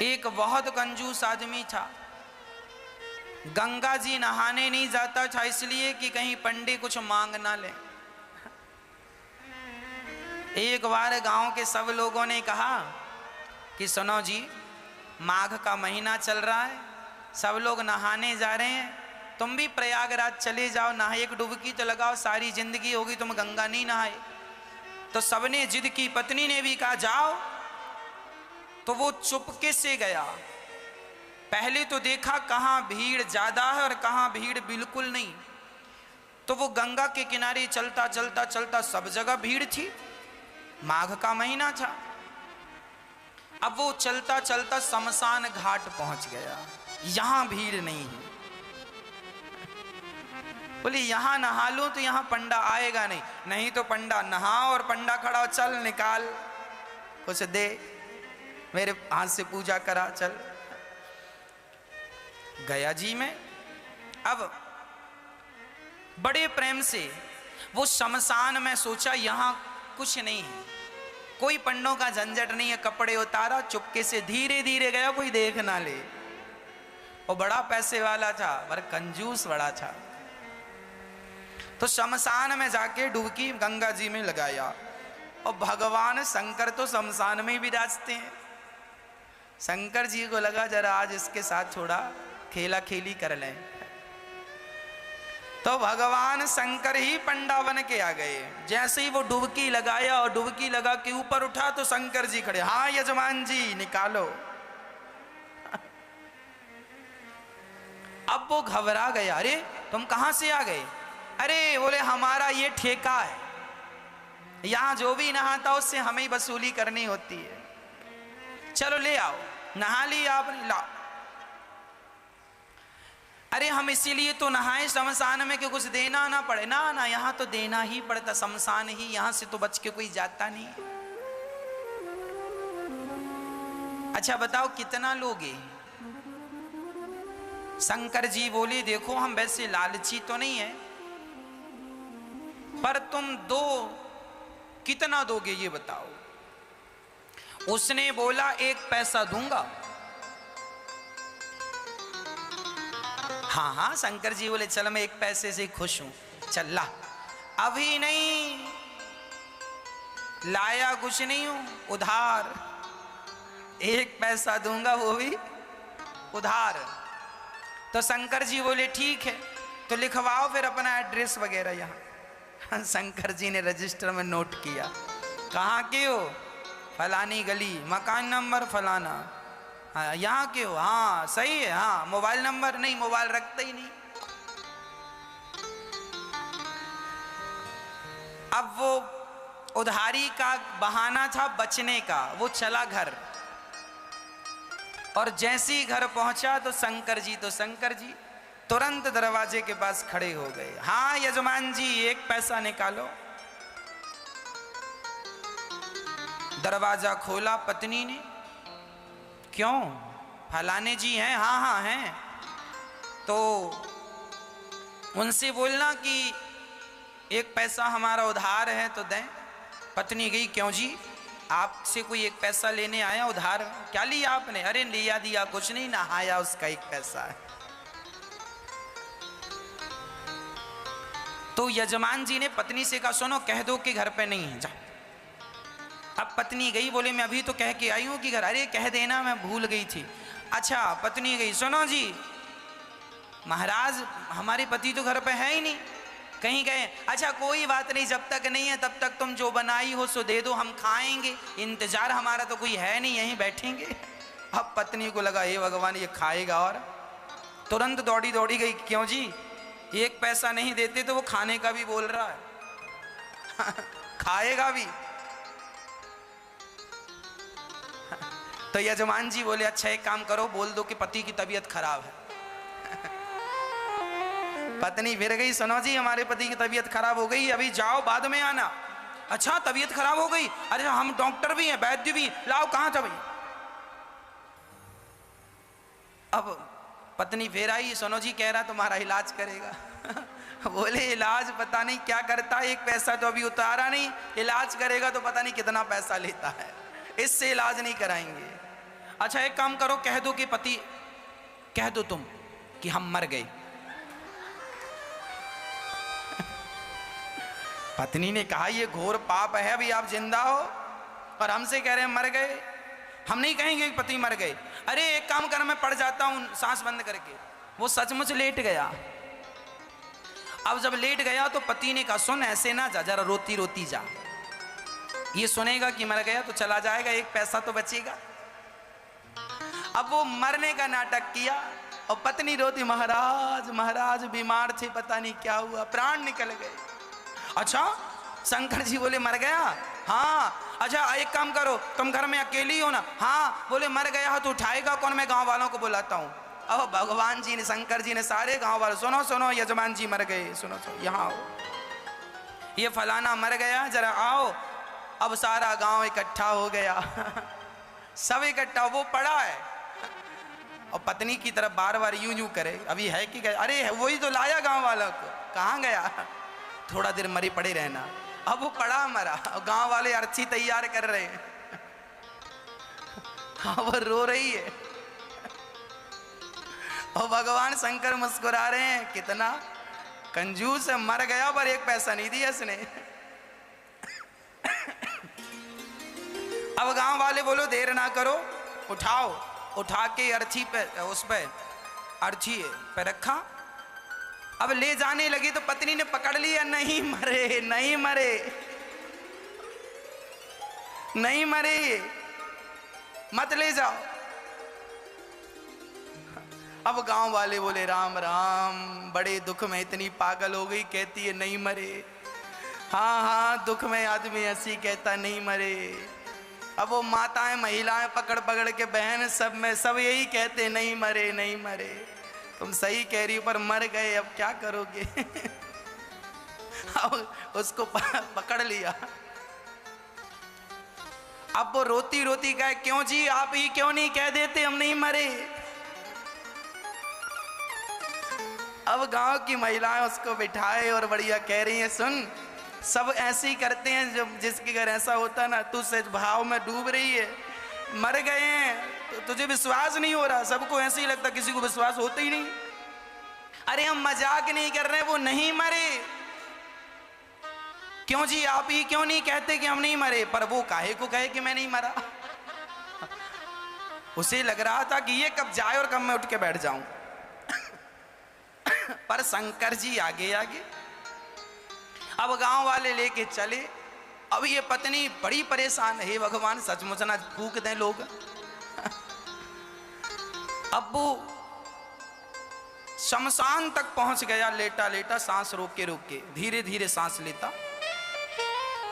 एक बहुत कंजूस आदमी था। गंगा जी नहाने नहीं जाता था इसलिए कि कहीं पंडित कुछ मांग ना ले। एक बार गांव के सब लोगों ने कहा कि सुनो जी, माघ का महीना चल रहा है, सब लोग नहाने जा रहे हैं, तुम भी प्रयागराज चले जाओ, नहा एक डुबकी तो लगाओ, सारी जिंदगी होगी तुम गंगा नहीं नहाए। तो सबने जिद की, पत्नी ने भी कहा जाओ। तो वो चुपके से गया। पहले तो देखा कहाँ भीड़ ज्यादा है और कहाँ भीड़ बिल्कुल नहीं। तो वो गंगा के किनारे चलता चलता चलता, सब जगह भीड़ थी, माघ का महीना था। अब वो चलता चलता शमशान घाट पहुंच गया, यहां भीड़ नहीं है। बोले यहां नहा लूं तो यहां पंडा आएगा नहीं, नहीं तो पंडा नहा और पंडा खड़ा हो, चल निकाल कुछ दे, मेरे हाथ से पूजा करा, चल। गया जी में। अब बड़े प्रेम से वो शमशान में सोचा यहां कुछ नहीं है, कोई पंडों का झंझट नहीं है, कपड़े उतारा, चुपके से धीरे धीरे गया, कोई देख ना ले। वो बड़ा पैसे वाला था पर कंजूस बड़ा था। तो शमशान में जाके डुबकी गंगा जी में लगाया और भगवान शंकर तो शमशान में ही विराजते हैं। शंकर जी को लगा जरा आज इसके साथ थोड़ा खेला खेली कर लें। तो भगवान शंकर ही पंडा बन के आ गए। जैसे ही वो डुबकी लगाया और डुबकी लगा के ऊपर उठा तो शंकर जी खड़े, हाँ यजमान जी निकालो। अब वो घबरा गया, अरे तुम कहां से आ गए? अरे बोले हमारा ये ठेका है, यहां जो भी नहाता उससे हमें ही वसूली करनी होती है, चलो ले आओ। नहा लिया आपने, लाओ। अरे हम इसीलिए तो नहाए शमशान में कि कुछ देना ना पड़े। ना ना, यहां तो देना ही पड़ता, शमशान ही, यहां से तो बच के कोई जाता नहीं। अच्छा बताओ कितना लोगे? शंकर जी बोले देखो हम वैसे लालची तो नहीं है, पर तुम दो, कितना दोगे ये बताओ? उसने बोला 1 पैसा दूंगा। हाँ हाँ, शंकर जी बोले चल मैं 1 पैसे से खुश हूं, चल ला। अभी नहीं लाया, कुछ नहीं हूं, उधार 1 पैसा दूंगा, वो भी उधार। तो शंकर जी बोले ठीक है, तो लिखवाओ फिर अपना एड्रेस वगैरह यहाँ। शंकर जी ने रजिस्टर में नोट किया, कहाँ के हो? फलानी गली, मकान नंबर फलाना। हाँ यहाँ के हो? हाँ सही है। हाँ मोबाइल नंबर? नहीं, मोबाइल रखते ही नहीं। अब वो उधारी का बहाना था बचने का, वो चला घर। और जैसे ही घर पहुंचा तो शंकर जी तुरंत दरवाजे के पास खड़े हो गए। हाँ यजमान जी 1 पैसा निकालो। दरवाजा खोला पत्नी ने, क्यों? फलाने जी हैं? हाँ हाँ हैं। तो उनसे बोलना कि 1 पैसा हमारा उधार है तो दें। पत्नी गई, क्यों जी आपसे कोई 1 पैसा लेने आया उधार? क्या लिया आपने? अरे लिया दिया कुछ नहीं, नहाया उसका 1 पैसा है। तो यजमान जी ने पत्नी से कहा सुनो कह दो कि घर पे नहीं है, जा। अब पत्नी गई, बोले मैं अभी तो कह के आई हूं कि घर। अरे कह देना मैं भूल गई थी। अच्छा पत्नी गई, सुनो जी महाराज हमारे पति तो घर पे है ही नहीं, कहीं गए। अच्छा कोई बात नहीं, जब तक नहीं है तब तक तुम जो बनाई हो सो दे दो, हम खाएंगे, इंतजार हमारा तो कोई है नहीं, यहीं बैठेंगे। अब पत्नी को लगा हे भगवान ये खाएगा, और तुरंत दौड़ी दौड़ी गई, क्यों जी 1 पैसा नहीं देते तो वो खाने का भी बोल रहा है खाएगा भी। तो यजमान जी बोले अच्छा एक काम करो, बोल दो कि पति की तबीयत खराब है। पत्नी फिर गई, सुनो जी हमारे पति की तबीयत खराब हो गई, अभी जाओ बाद में आना। अच्छा तबीयत खराब हो गई? अरे हम डॉक्टर भी हैं, वैद्य भी, लाओ कहां था भाई? अब पत्नी फिर आई, सुनो जी कह रहा तुम्हारा इलाज करेगा। बोले इलाज पता नहीं क्या करता है, 1 पैसा तो अभी उतारा नहीं, इलाज करेगा तो पता नहीं कितना पैसा लेता है, इससे इलाज नहीं कराएंगे। अच्छा एक काम करो, कह दो कि पति, कह दो तुम कि हम मर गए। पत्नी ने कहा ये घोर पाप है, अभी आप जिंदा हो और हमसे कह रहे हैं मर गए। हम नहीं कहेंगे कि पति मर गए। अरे एक काम कर, मैं पड़ जाता हूं सांस बंद करके। वो सचमुच लेट गया। अब जब लेट गया तो पति ने कहा सुन ऐसे ना जा, जरा रोती रोती जा, ये सुनेगा कि मर गया तो चला जाएगा, एक पैसा तो बचेगा। अब वो मरने का नाटक किया और पत्नी रोती, महाराज महाराज बीमार थे, पता नहीं क्या हुआ, प्राण निकल गए। अच्छा शंकर जी बोले मर गया? हाँ। अच्छा एक काम करो, तुम घर में अकेली हो ना? हाँ। बोले मर गया हो तो उठाएगा कौन? मैं गांव वालों को बुलाता हूँ। अब भगवान जी ने, शंकर जी ने सारे गांव वालों, सुनो सुनो यजमान जी मर गए, सुनो सुनो यहाँ आओ, ये फलाना मर गया, जरा आओ। अब सारा गांव इकट्ठा हो गया। सब इकट्ठा, वो पड़ा है और पत्नी की तरफ बार बार यूं यूं करे, अभी है कि गया? अरे वही तो लाया गांव वालों को, कहाँ गया? थोड़ा देर मरी पड़े रहना। अब वो पड़ा मरा और गांव वाले अर्थी तैयार कर रहे हैं। हाँ वो रो रही है और भगवान शंकर मुस्कुरा रहे हैं, कितना कंजूस है, मर गया पर एक पैसा नहीं दिया इसने। अब गांव वाले बोलो देर ना करो, उठाओ। उठा के अर्थी पे, उस पे अर्थी पे रखा। अब ले जाने लगी तो पत्नी ने पकड़ लिया, नहीं मरे नहीं मरे नहीं मरे, मत ले जाओ। अब गांव वाले बोले राम राम, बड़े दुख में इतनी पागल हो गई, कहती है नहीं मरे। हाँ हाँ दुख में आदमी ऐसी कहता नहीं मरे। अब वो माताएं महिलाएं पकड़ पकड़ के, बहन सब में सब यही कहते नहीं मरे नहीं मरे। तुम सही कह रही हो पर मर गए, अब क्या करोगे? अब उसको पकड़ लिया। अब वो रोती रोती कहे क्यों जी आप ही क्यों नहीं कह देते हम नहीं मरे? अब गांव की महिलाएं उसको बिठाए और बढ़िया कह रही हैं सुन, सब ऐसे ही करते हैं, जब जिसके घर ऐसा होता ना, तू सच भाव में डूब रही है, मर गए हैं तो तुझे विश्वास नहीं हो रहा, सबको ऐसे ही लगता, किसी को विश्वास होता ही नहीं। अरे हम मजाक नहीं कर रहे, वो नहीं मरे। क्यों जी आप ही क्यों नहीं कहते कि हम नहीं मरे? पर वो काहे को कहे कि मैं नहीं मरा? उसे लग रहा था कि ये कब जाए और कब मैं उठ के बैठ जाऊं। पर शंकर जी आगे आगे। अब गांव वाले लेके चले। अब ये पत्नी बड़ी परेशान है, भगवान सचमुच ना फूक दें लोग। अब वो शमशान तक पहुंच गया, लेटा लेटा सांस रोक के धीरे धीरे सांस लेता।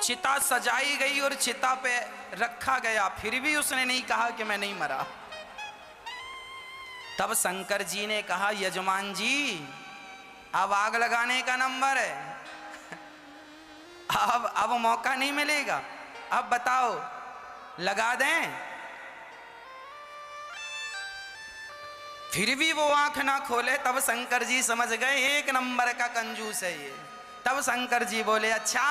चिता सजाई गई और चिता पे रखा गया, फिर भी उसने नहीं कहा कि मैं नहीं मरा। तब शंकर जी ने कहा यजमान जी अब आग लगाने का नंबर है, अब मौका नहीं मिलेगा, अब बताओ लगा दें? फिर भी वो आंख ना खोले। तब शंकर जी समझ गए एक नंबर का कंजूस है ये। तब शंकर जी बोले अच्छा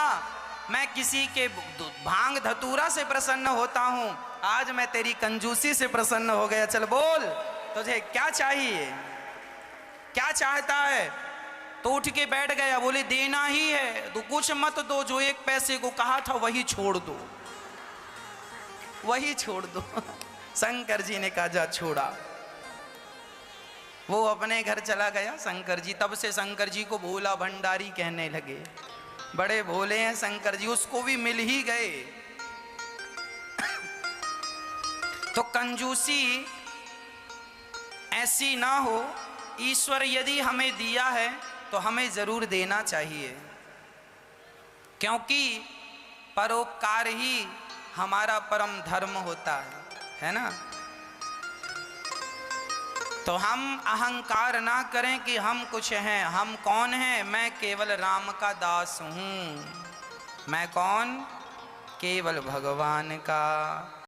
मैं किसी के भांग धतूरा से प्रसन्न होता हूं, आज मैं तेरी कंजूसी से प्रसन्न हो गया। चल बोल तुझे क्या चाहिए, क्या चाहता है? तो उठ के बैठ गया। बोले देना ही है तो कुछ मत दो, जो एक पैसे को कहा था वही छोड़ दो, वही छोड़ दो। शंकर जी ने कहा जा छोड़ा। वो अपने घर चला गया शंकर जी। तब से शंकर जी को भोला भंडारी कहने लगे, बड़े भोले हैं शंकर जी। उसको भी मिल ही गए। तो कंजूसी ऐसी ना हो। ईश्वर यदि हमें दिया है तो हमें जरूर देना चाहिए, क्योंकि परोपकार ही हमारा परम धर्म होता है ना। तो हम अहंकार ना करें कि हम कुछ हैं। हम कौन हैं? मैं केवल राम का दास हूं। मैं कौन? केवल भगवान का।